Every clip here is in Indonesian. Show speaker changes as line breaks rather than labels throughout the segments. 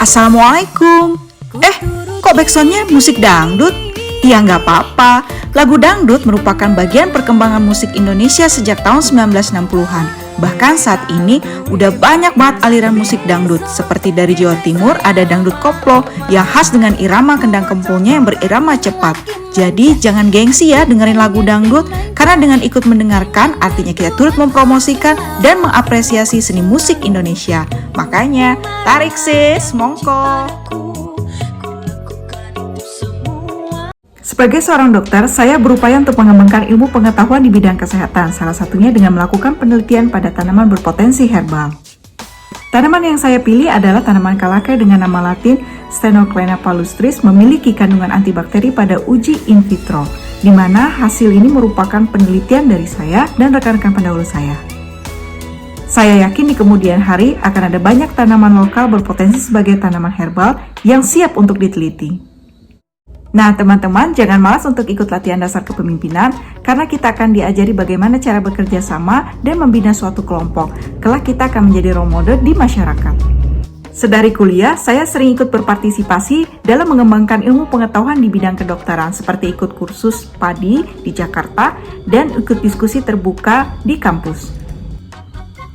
Assalamualaikum. Kok backsoundnya musik dangdut? Ya nggak apa-apa, lagu dangdut merupakan bagian perkembangan musik Indonesia sejak tahun 1960-an. Bahkan saat ini udah banyak banget aliran musik dangdut. Seperti dari Jawa Timur ada dangdut koplo yang khas dengan irama kendang kempulnya yang berirama cepat. Jadi jangan gengsi ya dengerin lagu dangdut, karena dengan ikut mendengarkan artinya kita turut mempromosikan dan mengapresiasi seni musik Indonesia. Makanya tarik sis, mongko.
Sebagai seorang dokter, saya berupaya untuk mengembangkan ilmu pengetahuan di bidang kesehatan, salah satunya dengan melakukan penelitian pada tanaman berpotensi herbal. Tanaman yang saya pilih adalah tanaman kalakai dengan nama latin Stenoclena palustris, memiliki kandungan antibakteri pada uji in vitro, di mana hasil ini merupakan penelitian dari saya dan rekan-rekan pendahulu saya. Saya yakin di kemudian hari akan ada banyak tanaman lokal berpotensi sebagai tanaman herbal yang siap untuk diteliti. Nah teman-teman, jangan malas untuk ikut latihan dasar kepemimpinan, karena kita akan diajari bagaimana cara bekerja sama dan membina suatu kelompok. Kelak kita akan menjadi role model di masyarakat. Sedari kuliah, saya sering ikut berpartisipasi dalam mengembangkan ilmu pengetahuan di bidang kedokteran, seperti ikut kursus PADI di Jakarta dan ikut diskusi terbuka di kampus.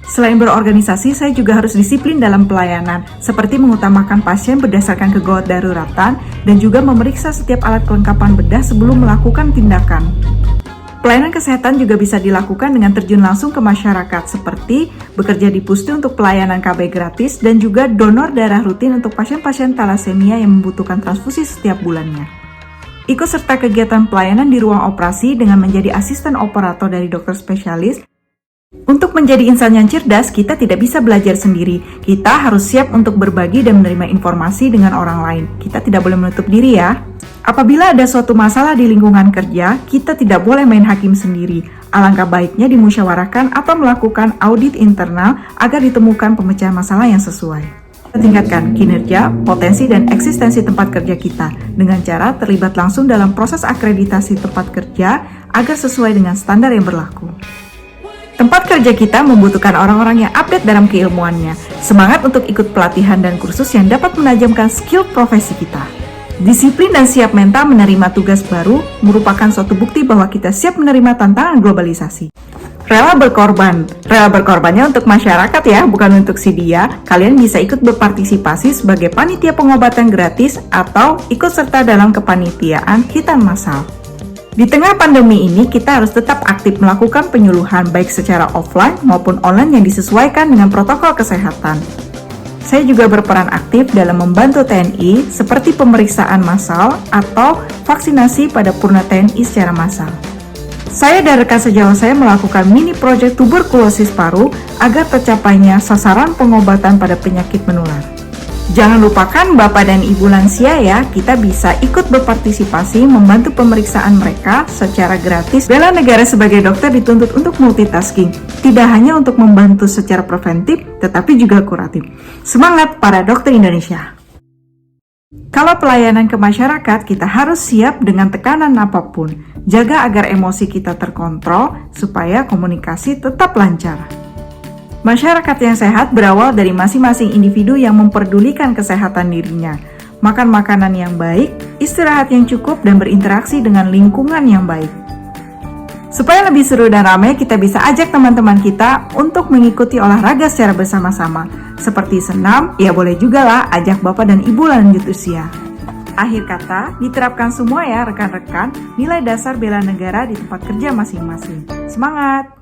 Selain berorganisasi, saya juga harus disiplin dalam pelayanan, seperti mengutamakan pasien berdasarkan kegawat daruratan dan juga memeriksa setiap alat kelengkapan bedah sebelum melakukan tindakan. Pelayanan kesehatan juga bisa dilakukan dengan terjun langsung ke masyarakat, seperti bekerja di Pusti untuk pelayanan KB gratis dan juga donor darah rutin untuk pasien-pasien talasemia yang membutuhkan transfusi setiap bulannya. Ikut serta kegiatan pelayanan di ruang operasi dengan menjadi asisten operator dari dokter spesialis. Untuk menjadi insan yang cerdas, kita tidak bisa belajar sendiri. Kita harus siap untuk berbagi dan menerima informasi dengan orang lain. Kita tidak boleh menutup diri ya. Apabila ada suatu masalah di lingkungan kerja, kita tidak boleh main hakim sendiri. Alangkah baiknya dimusyawarahkan atau melakukan audit internal agar ditemukan pemecahan masalah yang sesuai. Tingkatkan kinerja, potensi, dan eksistensi tempat kerja kita dengan cara terlibat langsung dalam proses akreditasi tempat kerja agar sesuai dengan standar yang berlaku. Tempat kerja kita membutuhkan orang-orang yang update dalam keilmuannya, semangat untuk ikut pelatihan dan kursus yang dapat menajamkan skill profesi kita. Disiplin dan siap mental menerima tugas baru merupakan suatu bukti bahwa kita siap menerima tantangan globalisasi. Rela berkorbannya untuk masyarakat ya, bukan untuk si dia. Kalian bisa ikut berpartisipasi sebagai panitia pengobatan gratis atau ikut serta dalam kepanitiaan hitan massal. Di tengah pandemi ini, kita harus tetap aktif melakukan penyuluhan baik secara offline maupun online yang disesuaikan dengan protokol kesehatan. Saya juga berperan aktif dalam membantu TNI seperti pemeriksaan massal atau vaksinasi pada Purna TNI secara massal. Saya dan rekan sejawat saya melakukan mini project tuberkulosis paru agar tercapainya sasaran pengobatan pada penyakit menular. Jangan lupakan Bapak dan Ibu lansia ya, kita bisa ikut berpartisipasi membantu pemeriksaan mereka secara gratis. Bela negara sebagai dokter dituntut untuk multitasking, tidak hanya untuk membantu secara preventif, tetapi juga kuratif. Semangat para dokter Indonesia! Kalau pelayanan ke masyarakat, kita harus siap dengan tekanan apapun. Jaga agar emosi kita terkontrol, supaya komunikasi tetap lancar. Masyarakat yang sehat berawal dari masing-masing individu yang memperdulikan kesehatan dirinya, makan makanan yang baik, istirahat yang cukup, dan berinteraksi dengan lingkungan yang baik. Supaya lebih seru dan ramai, kita bisa ajak teman-teman kita untuk mengikuti olahraga secara bersama-sama. Seperti senam, ya boleh juga lah ajak Bapak dan Ibu lanjut usia. Akhir kata, diterapkan semua ya rekan-rekan nilai dasar bela negara di tempat kerja masing-masing. Semangat!